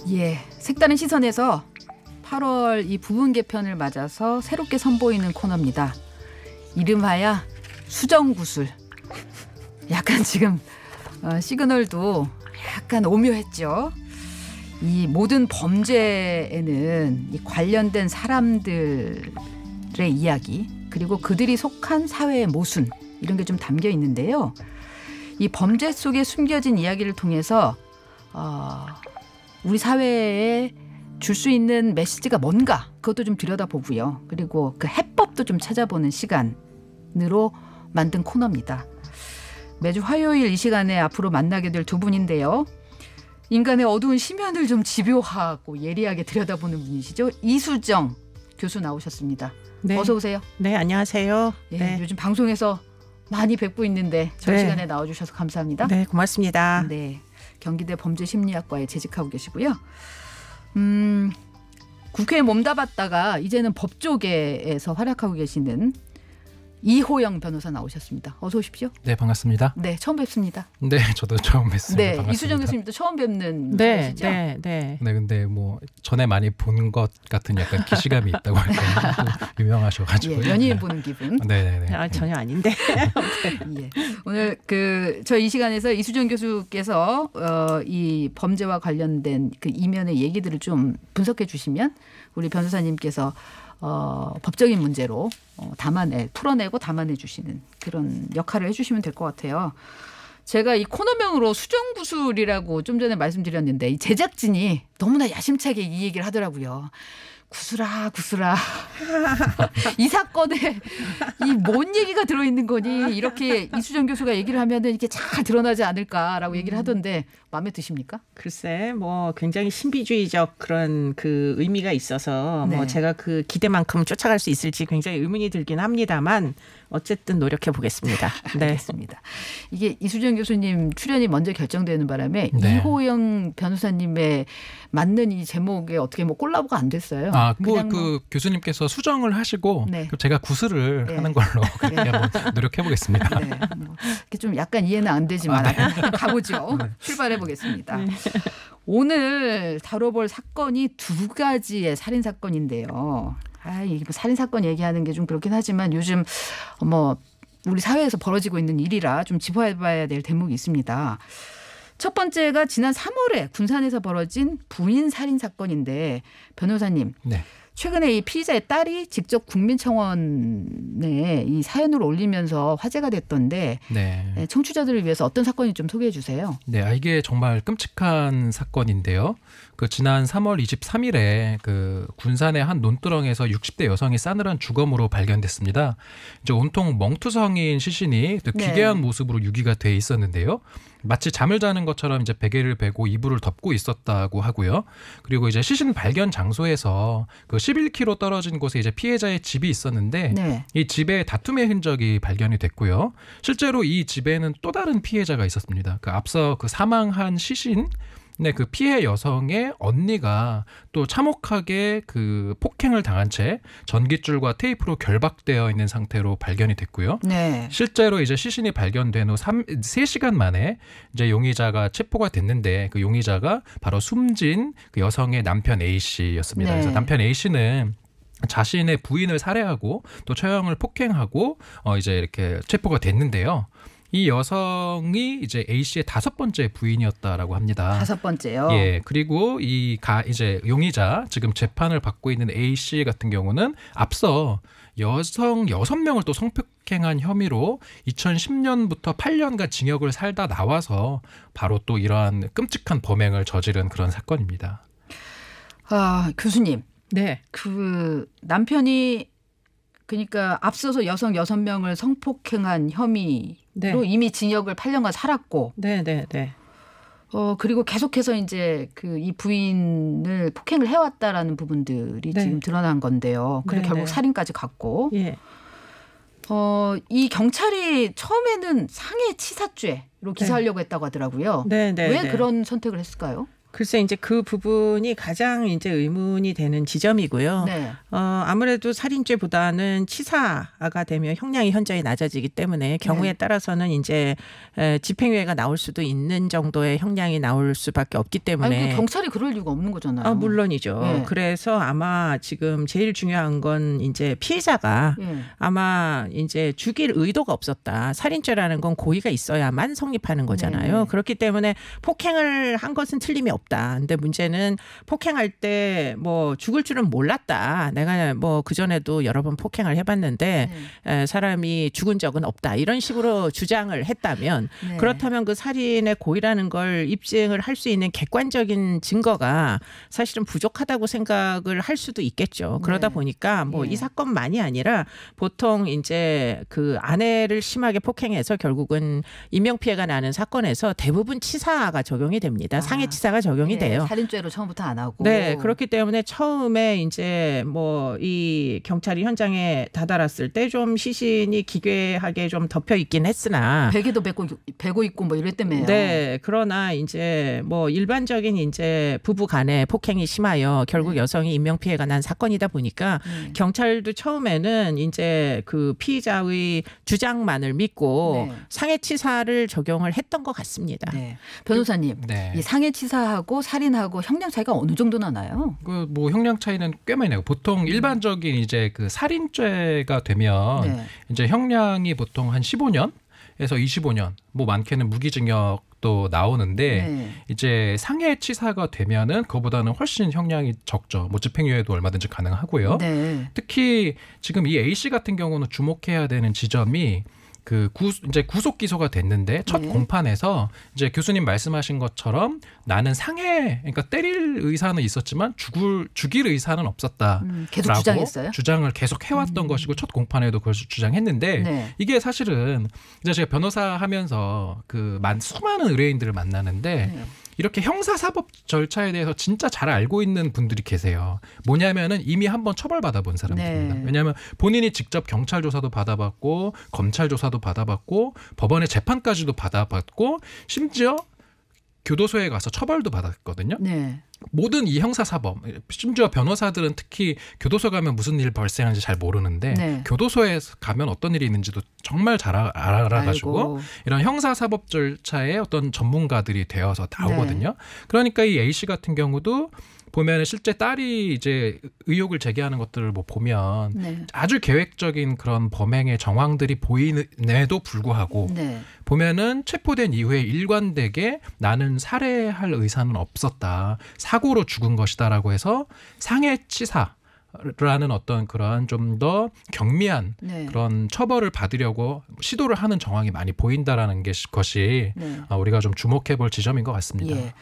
예, 색다른 시선에서 8월 이 부분 개편을 맞아서 새롭게 선보이는 코너입니다. 이름하여 수정구술. 약간 지금 시그널도 약간 오묘했죠. 이 모든 범죄에는 이 관련된 사람들의 이야기 그리고 그들이 속한 사회의 모순 이런 게 좀 담겨 있는데요. 이 범죄 속에 숨겨진 이야기를 통해서 우리 사회에 줄 수 있는 메시지가 뭔가 그것도 좀 들여다보고요. 그리고 그 해법도 좀 찾아보는 시간으로 만든 코너입니다. 매주 화요일 이 시간에 앞으로 만나게 될 두 분인데요. 인간의 어두운 심연을 좀 집요하고 예리하게 들여다보는 분이시죠. 이수정 교수 나오셨습니다. 네. 어서 오세요. 네, 안녕하세요. 예, 네. 요즘 방송에서 많이 뵙고 있는데 저 네. 시간에 나와주셔서 감사합니다. 네, 고맙습니다. 네, 경기대 범죄심리학과에 재직하고 계시고요. 국회에 몸담았다가 이제는 법조계에서 활약하고 계시는 이호영 변호사 나오셨습니다. 어서 오십시오. 네, 반갑습니다. 네, 처음 뵙습니다. 네, 저도 처음 뵀습니다. 네, 반갑습니다. 이수정 교수님도 처음 뵙는 네, 분이시죠? 네, 네. 네, 근데 뭐 전에 많이 본 것 같은 약간 기시감이 있다고 할까요? 유명하셔가지고. 예, 연예인 보는 기분. 네. 전혀 아닌데. 예. 오늘 저 이 시간에서 이수정 교수께서 이 범죄와 관련된 그 이면의 얘기들을 좀 분석해 주시면 우리 변호사님께서 법적인 문제로 풀어내고 담아내 주시는 그런 역할을 해주시면 될 것 같아요. 제가 이 코너명으로 수정구술이라고 좀 전에 말씀드렸는데 이 제작진이 너무나 야심차게 이 얘기를 하더라고요. 구슬아. 이 사건에 이 뭔 얘기가 들어있는 거니 이렇게 이수정 교수가 얘기를 하면은 이게 잘 드러나지 않을까라고 얘기를 하던데 마음에 드십니까? 글쎄, 뭐 굉장히 신비주의적 그런 그 의미가 있어서 네. 뭐 제가 그 기대만큼 쫓아갈 수 있을지 굉장히 의문이 들긴 합니다만 어쨌든 노력해 보겠습니다. 네. 알겠습니다. 이게 이수정 교수님 출연이 먼저 결정되는 바람에 네. 이호영 변호사님의 맞는 이 제목에 어떻게 뭐 콜라보가 안 됐어요. 그냥 그 교수님께서 수정을 하시고 네. 그럼 제가 구슬을 네. 하는 걸로 그렇게 네. 한번 노력해 보겠습니다. 네, 뭐 이렇게 좀 약간 이해는 안 되지만 가보죠. 출발해 보겠습니다. 네. 오늘 다뤄볼 사건이 두 가지의 살인 사건인데요. 이게 뭐 살인 사건 얘기하는 게 좀 그렇긴 하지만 요즘 뭐 우리 사회에서 벌어지고 있는 일이라 좀 짚어봐야 될 대목이 있습니다. 첫 번째가 지난 3월에 군산에서 벌어진 부인 살인 사건인데 변호사님. 네. 최근에 이 피의자의 딸이 직접 국민청원에 이 사연을 올리면서 화제가 됐던데 네. 청취자들을 위해서 어떤 사건인지 좀 소개해 주세요. 네, 이게 정말 끔찍한 사건인데요. 그 지난 3월 23일에 그 군산의 한 논두렁에서 60대 여성이 싸늘한 주검으로 발견됐습니다. 이제 온통 멍투성인 시신이 또 네. 기괴한 모습으로 유기가 돼 있었는데요. 마치 잠을 자는 것처럼 이제 베개를 베고 이불을 덮고 있었다고 하고요. 그리고 이제 시신 발견 장소에서 그 11km 떨어진 곳에 이제 피해자의 집이 있었는데 네. 이 집에 다툼의 흔적이 발견이 됐고요. 실제로 이 집에는 또 다른 피해자가 있었습니다. 그 앞서 그 사망한 시신 네, 그 피해 여성의 언니가 또 참혹하게 그 폭행을 당한 채 전깃줄과 테이프로 결박되어 있는 상태로 발견이 됐고요. 네. 실제로 이제 시신이 발견된 후 3시간 만에 이제 용의자가 체포가 됐는데 그 용의자가 바로 숨진 그 여성의 남편 A 씨였습니다. 네. 그래서 남편 A 씨는 자신의 부인을 살해하고 또 처형을 폭행하고 이제 이렇게 체포가 됐는데요. 이 여성이 이제 A 씨의 5번째 부인이었다라고 합니다. 5번째요. 예, 그리고 이제 용의자 지금 재판을 받고 있는 A 씨 같은 경우는 앞서 여성 6명을 또 성폭행한 혐의로 2010년부터 8년간 징역을 살다 나와서 바로 또 이러한 끔찍한 범행을 저지른 그런 사건입니다. 교수님. 네. 그 남편이 그러니까 앞서서 여성 6명을 성폭행한 혐의로 네. 이미 징역을 8년간 살았고 네. 그리고 계속해서 이제 그 이 부인을 폭행을 해왔다라는 부분들이 네. 지금 드러난 건데요. 그리고 네, 결국 네. 살인까지 갔고 예. 이 경찰이 처음에는 상해 치사죄로 기소하려고 했다고 하더라고요. 네. 왜 그런 선택을 했을까요? 글쎄 이제 그 부분이 가장 이제 의문이 되는 지점이고요. 네. 아무래도 살인죄보다는 치사가 되면 형량이 현저히 낮아지기 때문에 경우에 네. 따라서는 이제 집행유예가 나올 수도 있는 정도의 형량이 나올 수밖에 없기 때문에. 아니, 경찰이 그럴 이유가 없는 거잖아요. 물론이죠. 네. 그래서 아마 지금 제일 중요한 건 이제 피해자가 네. 아마 이제 죽일 의도가 없었다. 살인죄라는 건 고의가 있어야만 성립하는 거잖아요. 네. 그렇기 때문에 폭행을 한 것은 틀림이 없다. 근데 문제는 폭행할 때 뭐 죽을 줄은 몰랐다. 내가 뭐 그전에도 여러 번 폭행을 해봤는데 사람이 죽은 적은 없다. 이런 식으로 주장을 했다면 네. 그렇다면 그 살인의 고의라는 걸 입증을 할 수 있는 객관적인 증거가 사실은 부족하다고 생각을 할 수도 있겠죠. 그러다 네. 보니까 뭐 이 사건만이 아니라 보통 이제 그 아내를 심하게 폭행해서 결국은 인명피해가 나는 사건에서 대부분 치사가 적용이 됩니다. 상해치사가 적용이 돼요. 살인죄로 처음부터 안 하고. 네, 그렇기 때문에 처음에 이제 뭐 이 경찰이 현장에 다다랐을 때 좀 시신이 기괴하게 좀 덮여 있긴 했으나 베개도 베고 있고 뭐 이랬다며요. 네, 그러나 이제 뭐 일반적인 이제 부부 간에 폭행이 심하여 결국 여성이 인명피해가 난 사건이다 보니까 경찰도 처음에는 이제 그 피의자의 주장만을 믿고 네. 상해치사를 적용을 했던 것 같습니다. 네. 변호사님, 네. 이 상해치사하고 살인하고 형량 차이가 어느 정도 나나요? 그 뭐 형량 차이는 꽤 많이 나고 보통 일반적인 이제 그 살인죄가 되면 네. 이제 형량이 보통 한 15년에서 25년, 뭐 많게는 무기징역도 나오는데 네. 이제 상해치사가 되면은 그거보다는 훨씬 형량이 적죠. 뭐 집행유예도 얼마든지 가능하고요. 네. 특히 지금 이 A 씨 같은 경우는 주목해야 되는 지점이 이제 구속 기소가 됐는데 첫 네. 공판에서 이제 교수님 말씀하신 것처럼 나는 그러니까 때릴 의사는 있었지만 죽일 의사는 없었다. 계속 주장했어요? 주장을 계속 해왔던 것이고 첫 공판에도 그걸 주장했는데 네. 이게 사실은 이제 제가 변호사 하면서 수많은 의뢰인들을 만나는데 네. 이렇게 형사사법 절차에 대해서 진짜 잘 알고 있는 분들이 계세요. 뭐냐면은 이미 한번 처벌받아 본 사람들입니다. 네. 왜냐하면 본인이 직접 경찰 조사도 받아봤고 검찰 조사도 받아봤고 법원의 재판까지도 받아봤고 심지어 교도소에 가서 처벌도 받았거든요. 네. 모든 이 형사사법, 심지어 변호사들은 특히 교도소 가면 무슨 일 발생하는지 잘 모르는데 네. 교도소에 가면 어떤 일이 있는지도 정말 잘 알아가지고 아이고. 이런 형사사법 절차의 어떤 전문가들이 되어서 나오거든요. 네. 그러니까 이 A 씨 같은 경우도 보면 실제 딸이 이제 의혹을 제기하는 것들을 뭐 보면 네. 아주 계획적인 그런 범행의 정황들이 보이는데도 불구하고 네. 보면은 체포된 이후에 일관되게 나는 살해할 의사는 없었다. 사고로 죽은 것이다라고 해서 상해치사라는 어떤 그런 좀 더 경미한 네. 그런 처벌을 받으려고 시도를 하는 정황이 많이 보인다라는 것이 네. 우리가 좀 주목해 볼 지점인 것 같습니다. 예.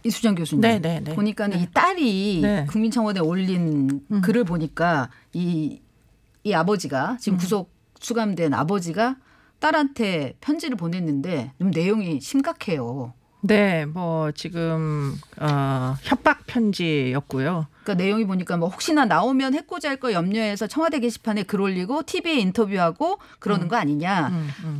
이수정 교수님 네. 보니까는 이 딸이 네. 국민청원에 올린 글을 보니까 이 아버지가 지금 구속 수감된 아버지가 딸한테 편지를 보냈는데 좀 내용이 심각해요. 네, 뭐 지금 협박 편지였고요. 그러니까 내용이 보니까 뭐 혹시나 나오면 해코지할 거 염려해서 청와대 게시판에 글 올리고 TV에 인터뷰하고 그러는 거 아니냐.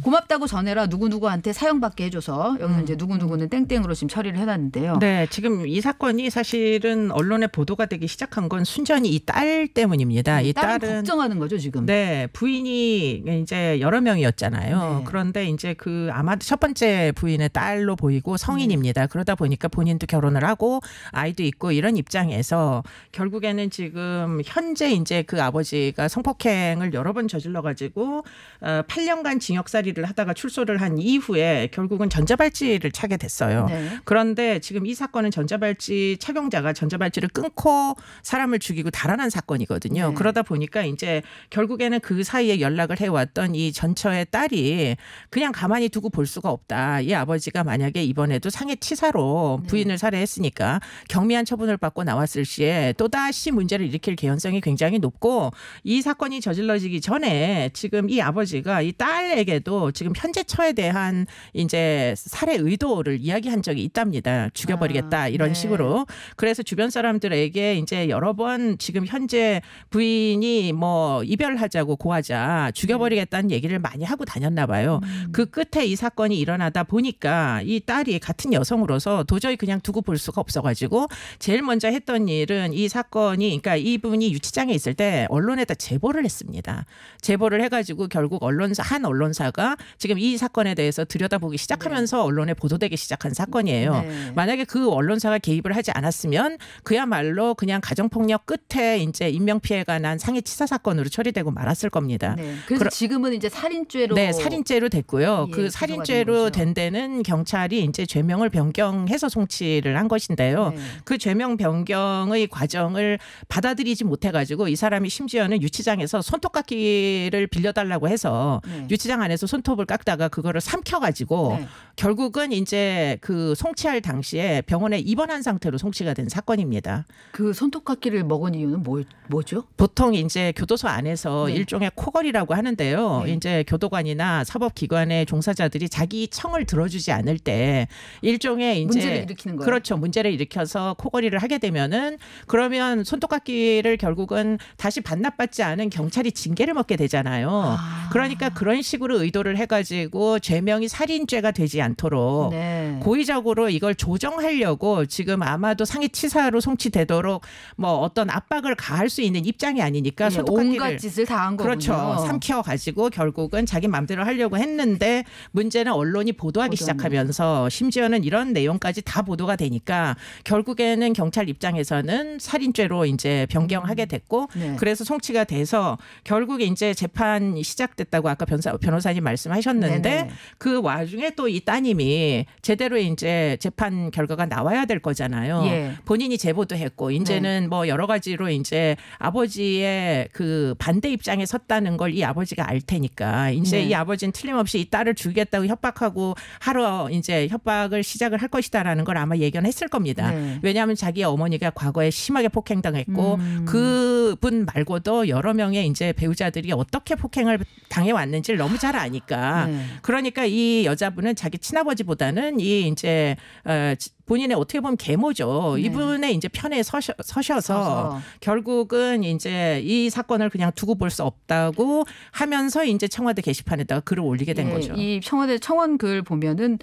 고맙다고 전해라 누구누구한테 사형받게 해줘서 여기서 이제 누구누구는 땡땡으로 지금 처리를 해놨는데요. 네, 지금 이 사건이 사실은 언론에 보도가 되기 시작한 건 순전히 이 딸 때문입니다. 이 딸은 딸은 걱정하는 거죠 지금. 네, 부인이 이제 여러 명이었잖아요. 네. 그런데 이제 아마도 첫 번째 부인의 딸로 보이고 성인입니다. 그러다 보니까 본인도 결혼을 하고 아이도 있고 이런 입장에서 결국에는 지금 현재 이제 그 아버지가 성폭행을 여러 번 저질러 가지고 8년간 징역살이를 하다가 출소를 한 이후에 결국은 전자발찌를 차게 됐어요. 네. 그런데 지금 이 사건은 전자발찌 착용자가 전자발찌를 끊고 사람을 죽이고 달아난 사건이거든요. 네. 그러다 보니까 이제 결국에는 그 사이에 연락을 해왔던 이 전처의 딸이 그냥 가만히 두고 볼 수가 없다. 이 아버지가 만약에 이번에도 상해치사로 부인을 살해했으니까 경미한 처분을 받고 나왔을 시에 때문에 또다시 문제를 일으킬 개연성이 굉장히 높고 이 사건이 저질러지기 전에 지금 이 아버지가 이 딸에게도 지금 현재 처에 대한 이제 살해 의도를 이야기한 적이 있답니다. 죽여버리겠다 이런 네. 식으로. 그래서 주변 사람들에게 이제 여러 번 지금 현재 부인이 뭐 이별하자고 고하자 죽여버리겠다는 얘기를 많이 하고 다녔나 봐요. 그 끝에 이 사건이 일어나다 보니까 이 딸이 같은 여성으로서 도저히 그냥 두고 볼 수가 없어가지고 제일 먼저 했던 일은 이 사건이 그러니까 이분이 유치장에 있을 때 언론에다 제보를 했습니다. 제보를 해가지고 결국 한 언론사가 지금 이 사건에 대해서 들여다보기 시작하면서 언론에 보도되기 시작한 사건이에요. 네. 만약에 그 언론사가 개입을 하지 않았으면 그야말로 그냥 가정폭력 끝에 이제 인명피해가 난 상해치사 사건으로 처리되고 말았을 겁니다. 네. 그래서 지금은 이제 살인죄로 네, 살인죄로 됐고요. 예, 그 기소가 살인죄로 된 거죠. 된 데는 경찰이 이제 죄명을 변경해서 송치를 한 것인데요. 네. 그 죄명 변경의 과정을 받아들이지 못해가지고 이 사람이 심지어는 유치장에서 손톱깎이를 빌려달라고 해서 네. 유치장 안에서 손톱을 깎다가 그거를 삼켜가지고 네. 결국은 이제 그 송치할 당시에 병원에 입원한 상태로 송치가 된 사건입니다. 그 손톱깎이를 먹은 이유는 뭐죠? 보통 이제 교도소 안에서 네. 일종의 코걸이라고 하는데요. 네. 이제 교도관이나 사법기관의 종사자들이 자기 청을 들어주지 않을 때 일종의 이제 문제를 일으키는 거예요. 그렇죠. 문제를 일으켜서 코걸이를 하게 되면은 그러면 손톱깎이를 결국은 다시 반납받지 않은 경찰이 징계를 먹게 되잖아요. 아. 그러니까 그런 식으로 의도를 해가지고 죄명이 살인죄가 되지 않도록 네. 고의적으로 이걸 조정하려고 지금 아마도 상해치사로 송치되도록 뭐 어떤 압박을 가할 수 있는 입장이 아니니까 예, 손톱깎이를 온갖 짓을 다 한 거군요. 그렇죠. 삼켜가지고 결국은 자기 마음대로 하려고 했는데 문제는 언론이 보도하기 시작하면서 심지어는 이런 내용까지 다 보도가 되니까 결국에는 경찰 입장에서는 살인죄로 이제 변경하게 됐고 네. 그래서 송치가 돼서 결국에 이제 재판이 시작됐다고 아까 변호사님 말씀하셨는데 네네. 그 와중에 또 이 따님이 제대로 이제 재판 결과가 나와야 될 거잖아요. 예. 본인이 제보도 했고 이제는 뭐 여러 가지로 이제 아버지의 그 반대 입장에 섰다는 걸 이 아버지가 알 테니까 이제 네. 이 아버지는 틀림없이 이 딸을 죽이겠다고 협박하고 하러 이제 협박을 시작을 할 것이다라는 걸 아마 예견했을 겁니다. 네. 왜냐하면 자기 어머니가 과거에 심하게 폭행당했고 그분 말고도 여러 명의 이제 배우자들이 어떻게 폭행을 당해왔는지를 너무 잘 아니까 네. 그러니까 이 여자분은 자기 친아버지보다는 이 이제 본인의 어떻게 보면 계모죠. 네. 이분의 이제 편에 서셔서 결국은 이제 이 사건을 그냥 두고 볼 수 없다고 하면서 이제 청와대 게시판에다가 글을 올리게 된 예, 거죠. 이 청와대 청원 글 보면은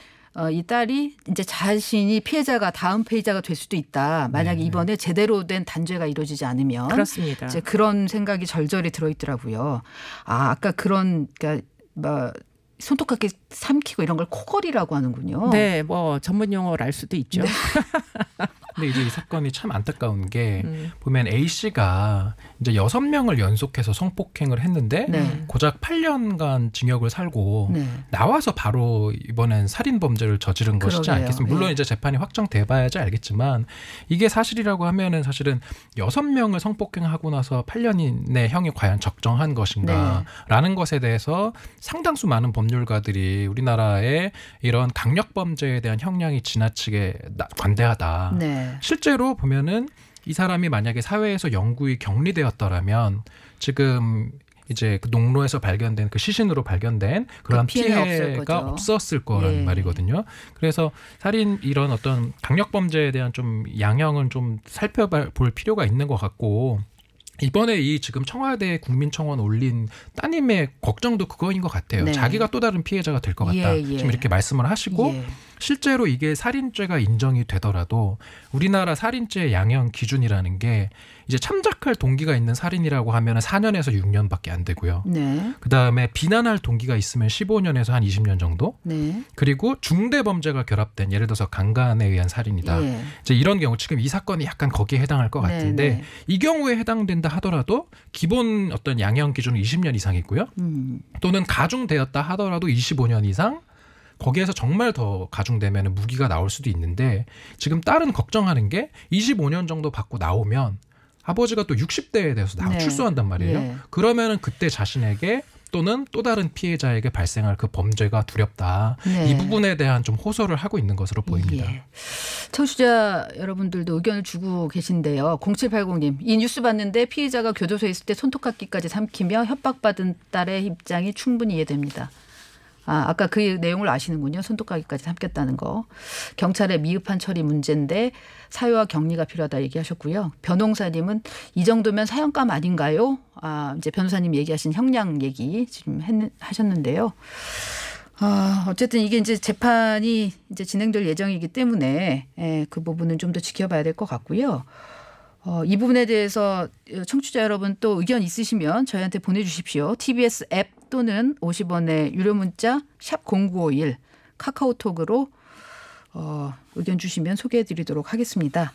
이 딸이 이제 자신이 피해자가 다음 피해자가 될 수도 있다. 만약에 이번에 제대로 된 단죄가 이루어지지 않으면 그렇습니다. 이제 그런 생각이 절절히 들어있더라고요. 아까 그런 그러니까 뭐 손톱깎이 삼키고 이런 걸 코걸이라고 하는군요. 네, 뭐 전문 용어를 알 수도 있죠. 네. 근데 이제 이 사건이 참 안타까운 게 보면 A 씨가 이제 6명을 연속해서 성폭행을 했는데 네. 고작 8년간 징역을 살고 네. 나와서 바로 이번엔 살인 범죄를 저지른 것이지 그러게요. 않겠습니까? 물론 예. 이제 재판이 확정돼봐야지 알겠지만 이게 사실이라고 하면은 사실은 6명을 성폭행하고 나서 8년의 형이 과연 적정한 것인가라는 것에 대해서 상당수 많은 법률가들이 우리나라의 이런 강력 범죄에 대한 형량이 지나치게 관대하다. 네. 실제로 보면은 이 사람이 만약에 사회에서 영구히 격리되었더라면 지금 이제 그 농로에서 발견된 그 시신으로 발견된 그런 피해가 없었을 거란 말이거든요. 그래서 살인 이런 어떤 강력 범죄에 대한 좀 양형은 좀 살펴볼 필요가 있는 것 같고 이번에 이 지금 청와대 국민청원 올린 따님의 걱정도 그거인 것 같아요. 네. 자기가 또 다른 피해자가 될 것 같다. 지금 이렇게 말씀을 하시고 실제로 이게 살인죄가 인정이 되더라도 우리나라 살인죄 양형 기준이라는 게 이제 참작할 동기가 있는 살인이라고 하면 4년에서 6년밖에 안 되고요. 네. 그다음에 비난할 동기가 있으면 15년에서 한 20년 정도. 네. 그리고 중대 범죄가 결합된 예를 들어서 강간에 의한 살인이다. 이제 이런 경우 지금 이 사건이 약간 거기에 해당할 것 같은데 네. 이 경우에 해당된다 하더라도 기본 어떤 양형 기준은 20년 이상이고요. 또는 가중되었다 하더라도 25년 이상. 거기에서 정말 더 가중되면 무기가 나올 수도 있는데 지금 딸은 걱정하는 게 25년 정도 받고 나오면 아버지가 또 60대에 대해서 출소한단 말이에요. 그러면은 그때 자신에게 또는 또 다른 피해자에게 발생할 그 범죄가 두렵다. 이 부분에 대한 좀 호소를 하고 있는 것으로 보입니다. 청취자 여러분들도 의견을 주고 계신데요. 0780님. 이 뉴스 봤는데 피의자가 교도소에 있을 때 손톱깎이까지 삼키며 협박받은 딸의 입장이 충분히 이해됩니다. 아까 그 내용을 아시는군요. 손톱깎이까지 삼켰다는 거. 경찰의 미흡한 처리 문제인데 사유와 격리가 필요하다 얘기하셨고요. 변홍사님은 이 정도면 사형감 아닌가요? 이제 변호사님 얘기하신 형량 얘기 지금 하셨는데요. 어쨌든 이게 이제 재판이 이제 진행될 예정이기 때문에 그 부분은 좀 더 지켜봐야 될 것 같고요. 이 부분에 대해서 청취자 여러분 또 의견 있으시면 저희한테 보내주십시오. TBS 앱 또는 50원의 유료 문자 샵 0951 카카오톡으로 의견 주시면 소개해드리도록 하겠습니다.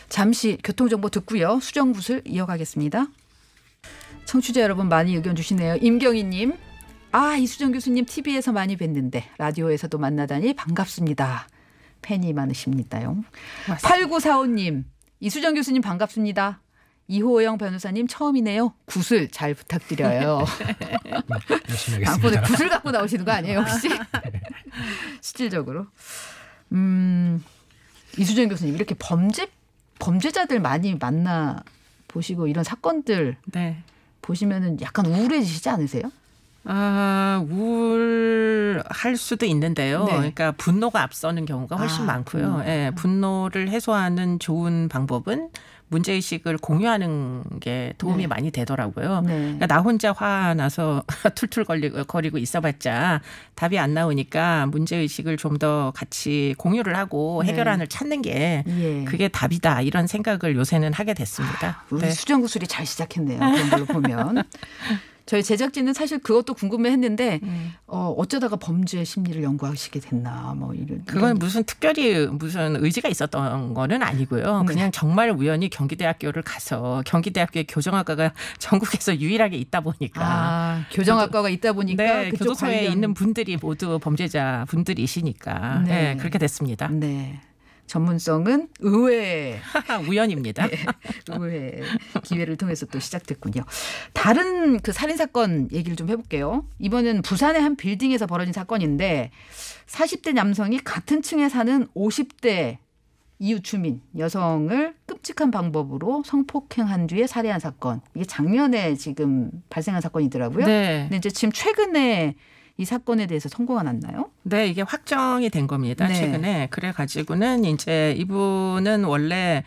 잠시 교통정보 듣고요. 수정구슬 이어가겠습니다. 청취자 여러분 많이 의견 주시네요. 임경희님. 이수정 교수님 TV에서 많이 뵀는데 라디오에서도 만나다니 반갑습니다. 팬이 많으십니다요. 8945님. 이수정 교수님 반갑습니다. 이호영 변호사님 처음이네요. 구슬 잘 부탁드려요. 열심히 방송에 하겠습니다. 구슬 갖고 나오시는 거 아니에요 혹시? 실질적으로. 이수정 교수님 이렇게 범죄자들 많이 만나 보시고 이런 사건들 네. 보시면은 약간 우울해지시지 않으세요? 우울할 수도 있는데요. 네. 그러니까 분노가 앞서는 경우가 훨씬 많고요. 예, 분노를 해소하는 좋은 방법은 문제의식을 공유하는 게 도움이 네. 많이 되더라고요. 네. 그러니까 나 혼자 화나서 툴툴거리고 있어봤자 답이 안 나오니까 문제의식을 좀 더 같이 공유를 하고 네. 해결안을 찾는 게 예. 그게 답이다. 이런 생각을 요새는 하게 됐습니다. 우리 네. 수정구슬이 잘 시작했네요. 그런 걸로 보면. 저희 제작진은 사실 그것도 궁금해했는데 어쩌다가 범죄 심리를 연구하시게 됐나 뭐 이런. 그건 무슨 특별히 무슨 의지가 있었던 거는 아니고요. 네. 그냥 정말 우연히 경기대학교를 가서 경기대학교에 교정학과가 전국에서 유일하게 있다 보니까 교정학과가 있다 보니까 네, 그쪽 교도소에 관련. 있는 분들이 모두 범죄자 분들이시니까 네. 네, 그렇게 됐습니다. 네. 전문성은 의회. 우연입니다. 의회 기회를 통해서 또 시작됐군요. 다른 그 살인 사건 얘기를 좀 해볼게요. 이번은 부산의 한 빌딩에서 벌어진 사건인데 40대 남성이 같은 층에 사는 50대 이웃 주민 여성을 끔찍한 방법으로 성폭행한 뒤에 살해한 사건. 이게 작년에 지금 발생한 사건이더라고요. 네. 근데 이제 지금 최근에 이 사건에 대해서 선고가 났나요? 네, 이게 확정이 된 겁니다. 네. 최근에. 그래가지고는 이제 이분은 원래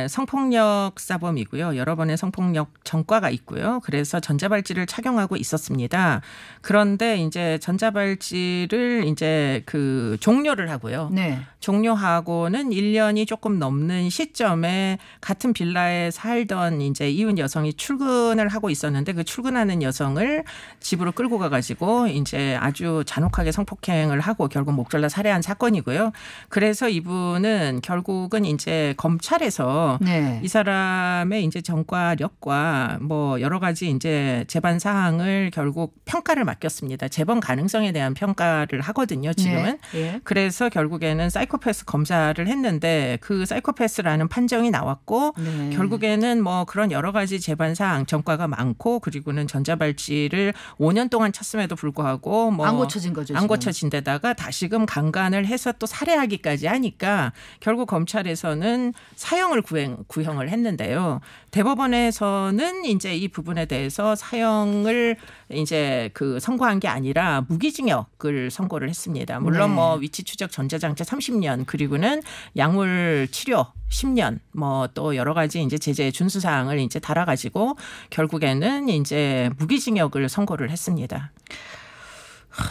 성폭력 사범이고요. 여러 번의 성폭력 전과가 있고요. 그래서 전자발찌를 착용하고 있었습니다. 그런데 이제 전자발찌를 이제 그 종료를 하고요. 네. 종료하고는 1년이 조금 넘는 시점에 같은 빌라에 살던 이제 이웃 여성이 출근을 하고 있었는데 그 출근하는 여성을 집으로 끌고 가가지고 이제 아주 잔혹하게 성폭행을 하고 결국 목졸라 살해한 사건이고요. 그래서 이분은 결국은 이제 검찰에서 네. 이 사람의 이제 전과력과 뭐 여러 가지 이제 재반 사항을 결국 평가를 맡겼습니다. 재범 가능성에 대한 평가를 하거든요. 지금은. 네. 예. 그래서 결국에는 사이코패스 검사를 했는데 그 사이코패스라는 판정이 나왔고 네. 결국에는 뭐 그런 여러 가지 재반 사항 전과가 많고 그리고는 전자발찌를 5년 동안 쳤음에도 불구하고 뭐 안 고쳐진 거죠. 안 지금. 고쳐진 데다가 다시금 강간을 해서 또 살해하기까지 하니까 결국 검찰에서는 사형을 구형을 했는데요. 대법원에서는 이제 이 부분에 대해서 사형을 이제 그 선고한 게 아니라 무기징역을 선고를 했습니다. 물론 네. 뭐 위치 추적 전자장치 30년 그리고는 약물 치료 10년 뭐 또 여러 가지 이제 제재 준수 사항을 이제 달아가지고 결국에는 이제 무기징역을 선고를 했습니다.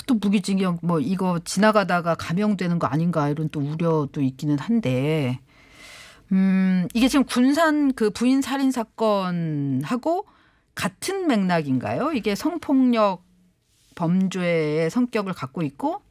또 무기징역 뭐 이거 지나가다가 감형되는 거 아닌가 이런 또 우려도 있기는 한데 이게 지금 군산 그 부인 살인 사건하고 같은 맥락인가요? 이게 성폭력 범죄의 성격을 갖고 있고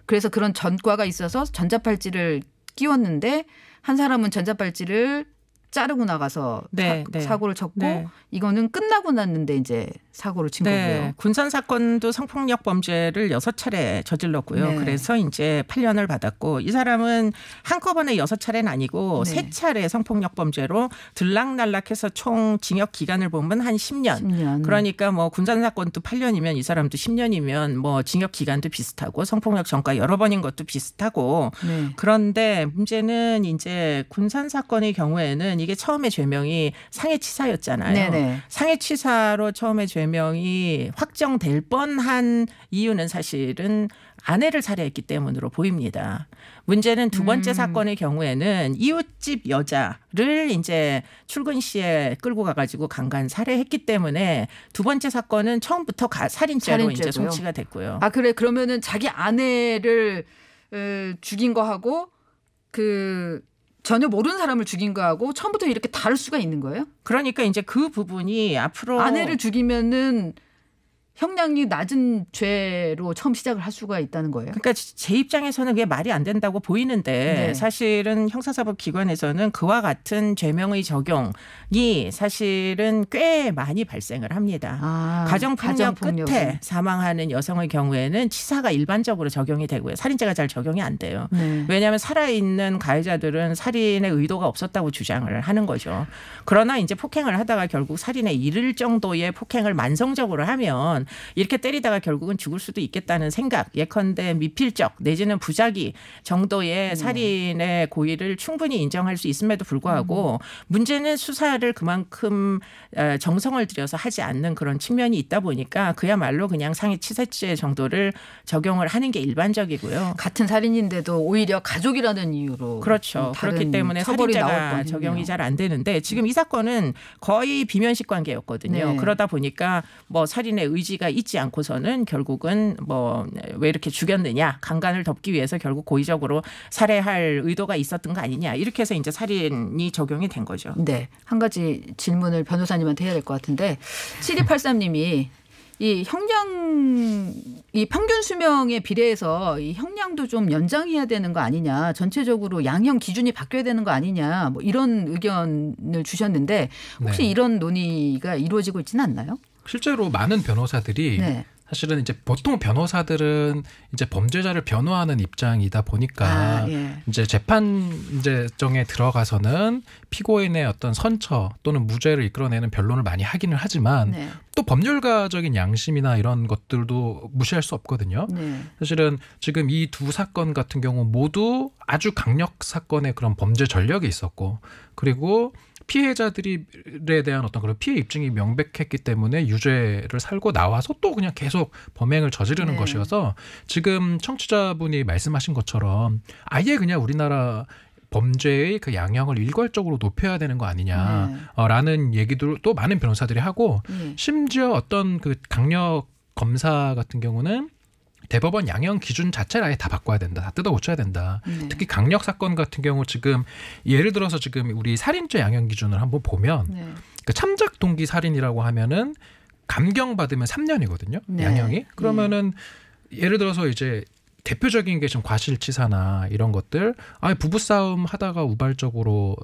그래서 그런 전과가 있어서 전자발찌를 끼웠는데 한 사람은 전자발찌를 자르고 나가서 네, 사고를 쳤고 네. 이거는 끝나고 났는데 이제 사고를 친 거고요. 군산 사건도 성폭력 범죄를 6차례 저질렀고요. 네. 그래서 이제 8년을 받았고 이 사람은 한꺼번에 6차례는 아니고 네. 3차례 성폭력 범죄로 들락날락해서 총 징역 기간을 보면 한 10년. 10년. 그러니까 뭐 군산 사건도 8년이면 이 사람도 10년이면 뭐 징역 기간도 비슷하고 성폭력 전과 여러 번인 것도 비슷하고 네. 그런데 문제는 이제 군산 사건의 경우에는 이게 처음에 죄명이 상해치사였잖아요. 네네. 상해치사로 처음에 죄명이 확정될 뻔한 이유는 사실은 아내를 살해했기 때문으로 보입니다. 문제는 두 번째 사건의 경우에는 이웃집 여자를 이제 출근 시에 끌고 가가지고 강간 살해했기 때문에 두 번째 사건은 처음부터 살인죄로 이제 송치가 됐고요. 아 그래 그러면은 자기 아내를 죽인 거하고 그 전혀 모르는 사람을 죽인 거하고 처음부터 이렇게 다를 수가 있는 거예요? 그러니까 이제 그 부분이 앞으로 아내를 죽이면은 형량이 낮은 죄로 처음 시작을 할 수가 있다는 거예요. 그러니까 제 입장에서는 그게 말이 안 된다고 보이는데 네. 사실은 형사사법기관에서는 그와 같은 죄명의 적용이 사실은 꽤 많이 발생을 합니다. 가정폭력 끝에 사망하는 여성의 경우에는 치사가 일반적으로 적용이 되고요. 살인죄가 잘 적용이 안 돼요. 네. 왜냐하면 살아있는 가해자들은 살인의 의도가 없었다고 주장을 하는 거죠. 그러나 이제 폭행을 하다가 결국 살인에 이를 정도의 폭행을 만성적으로 하면 이렇게 때리다가 결국은 죽을 수도 있겠다는 생각, 예컨대 미필적 내지는 부작위 정도의 살인의 고의를 충분히 인정할 수 있음에도 불구하고 문제는 수사를 그만큼 정성을 들여서 하지 않는 그런 측면이 있다 보니까 그야말로 그냥 상해치사죄 정도를 적용을 하는 게 일반적이고요. 같은 살인인데도 오히려 가족이라는 이유로 그렇죠. 그렇기 때문에 살인죄가 적용이 잘 안 되는데 지금 이 사건은 거의 비면식 관계였거든요. 네. 그러다 보니까 뭐 살인의 의지가 있지 않고서는 결국은 뭐 왜 이렇게 죽였느냐 강간을 덮기 위해서 결국 고의적으로 살해할 의도가 있었던 거 아니냐 이렇게 해서 이제 살인이 적용이 된 거죠. 네. 한 가지 질문을 변호사님한테 해야 될 것 같은데 7283님이 이 형량 이 평균 수명에 비례해서 이 형량도 좀 연장해야 되는 거 아니냐 전체적으로 양형 기준이 바뀌어야 되는 거 아니냐 뭐 이런 의견을 주셨는데 혹시 네. 이런 논의가 이루어지고 있지는 않나요? 실제로 많은 변호사들이 네. 사실은 이제 보통 변호사들은 이제 범죄자를 변호하는 입장이다 보니까 예. 이제 재판정에 들어가서는 피고인의 어떤 선처 또는 무죄를 이끌어내는 변론을 많이 하기는 하지만 네. 또 법률가적인 양심이나 이런 것들도 무시할 수 없거든요. 네. 사실은 지금 이 두 사건 같은 경우 모두 아주 강력 사건의 그런 범죄 전력이 있었고 그리고 피해자들에 대한 어떤 그런 피해 입증이 명백했기 때문에 유죄를 살고 나와서 또 그냥 계속 범행을 저지르는 네. 것이어서 지금 청취자분이 말씀하신 것처럼 아예 그냥 우리나라 범죄의 그 양형을 일괄적으로 높여야 되는 거 아니냐라는 얘기도 또 많은 변호사들이 하고 심지어 어떤 그 강력 검사 같은 경우는 대법원 양형 기준 자체를 아예 다 바꿔야 된다. 다 뜯어 고쳐야 된다. 네. 특히 강력 사건 같은 경우 지금 예를 들어서 지금 우리 살인죄 양형 기준을 한번 보면 네. 그 참작 동기 살인이라고 하면은 감경받으면 3년이거든요. 네. 양형이. 그러면은 예를 들어서 이제 대표적인 게 좀 과실치사나 이런 것들 부부싸움 하다가 우발적으로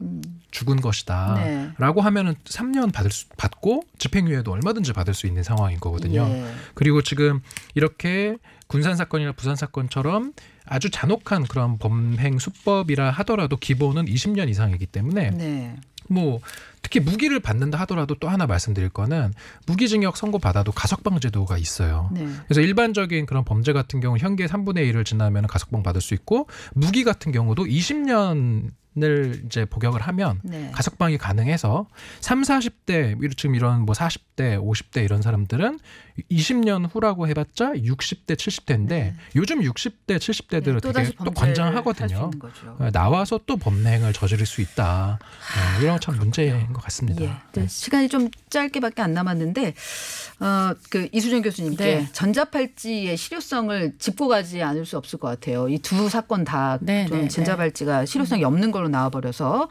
죽은 것이다 네. 라고 하면은 3년 받고 집행유예도 얼마든지 받을 수 있는 상황인 거거든요. 예. 그리고 지금 이렇게 군산 사건이나 부산 사건처럼 아주 잔혹한 그런 범행 수법이라 하더라도 기본은 20년 이상이기 때문에 네. 뭐 특히 무기를 받는다 하더라도 또 하나 말씀드릴 거는 무기징역 선고받아도 가석방 제도가 있어요. 네. 그래서 일반적인 그런 범죄 같은 경우 현기의 3분의 1을 지나면 가석방 받을 수 있고 무기 같은 경우도 20년을 이제 복역을 하면 네. 가석방이 가능해서 30, 40대 지금 이런 뭐 40대, 50대 이런 사람들은 20년 후라고 해봤자 60대, 70대인데 네. 요즘 60대, 70대들은 되게 또 건장하거든요. 나와서 또 범행을 저지를 수 있다. 이런 건 참 문제인 것 같습니다. 예. 네. 시간이 좀 짧게밖에 안 남았는데 그 이수정 교수님께 네. 전자팔찌의 실효성을 짚고 가지 않을 수 없을 것 같아요. 이 두 사건 다 네, 좀 네, 전자팔찌가 실효성이 없는 걸로 나와버려서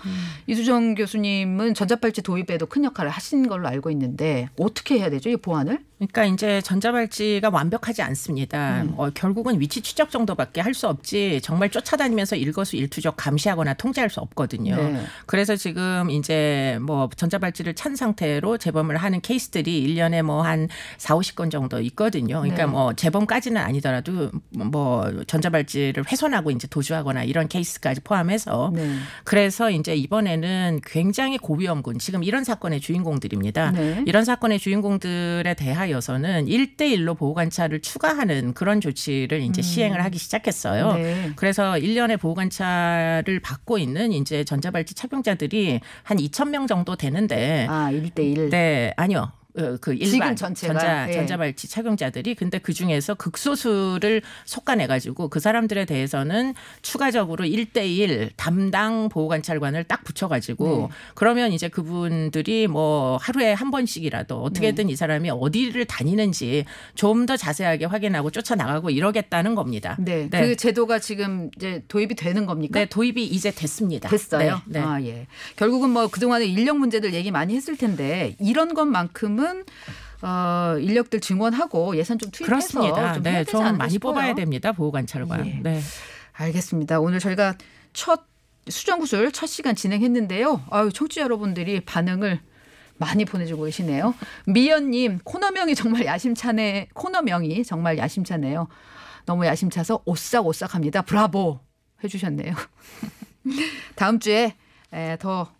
이수정 교수님은 전자팔찌 도입에도 큰 역할을 하신 걸로 알고 있는데 어떻게 해야 되죠? 이 보완을? 그러니까 이제 전자발찌가 완벽하지 않습니다. 결국은 위치 추적 정도밖에 할 수 없지 정말 쫓아다니면서 일거수일투족 감시하거나 통제할 수 없거든요. 네. 그래서 지금 이제 뭐 전자발찌를 찬 상태로 재범을 하는 케이스들이 1년에 뭐 한 40-50건 정도 있거든요. 그러니까 네. 뭐 재범까지는 아니더라도 뭐 전자발찌를 훼손하고 이제 도주하거나 이런 케이스까지 포함해서 네. 그래서 이제 이번에는 굉장히 고위험군 지금 이런 사건의 주인공들입니다. 네. 이런 사건의 주인공들에 대하여서는 1대1로 보호관찰을 추가하는 그런 조치를 이제 시행을 하기 시작했어요. 네. 그래서 1년에 보호관찰을 받고 있는 이제 전자발찌 착용자들이 한 2,000명 정도 되는데 1대1. 네, 아니요. 그 일반 지금 전체가 예. 전자발찌 착용자들이 근데 그중에서 극소수를 속아내가지고 그 사람들에 대해서는 추가적으로 1대1 담당 보호관찰관을 딱 붙여가지고 네. 그러면 이제 그분들이 뭐 하루에 한 번씩이라도 어떻게든 이 사람이 어디를 다니는지 좀 더 자세하게 확인하고 쫓아나가고 이러겠다는 겁니다. 네. 그 제도가 지금 이제 도입이 되는 겁니까? 네, 도입이 이제 됐습니다. 됐어요. 네, 네. 예. 결국은 뭐 그동안에 인력 문제들 얘기 많이 했을 텐데 이런 것만큼은 인력들 증원하고 예산 좀 투입해서 그렇습니다. 좀 해야 네, 되지 좀 않을까 많이 싶어요. 뽑아야 됩니다. 보호관찰관. 예. 네. 알겠습니다. 오늘 저희가 첫 수정구술 첫 시간 진행했는데요. 청취자 여러분들이 반응을 많이 보내주고 계시네요. 미연님 코너명이 정말 야심차네. 코너명이 정말 야심차네요. 너무 야심차서 오싹오싹합니다. 브라보 해주셨네요. 다음 주에 더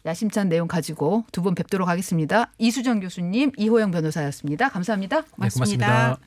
야심찬 내용 가지고 두 분 뵙도록 하겠습니다. 이수정 교수님, 이호영 변호사였습니다. 감사합니다. 네, 고맙습니다.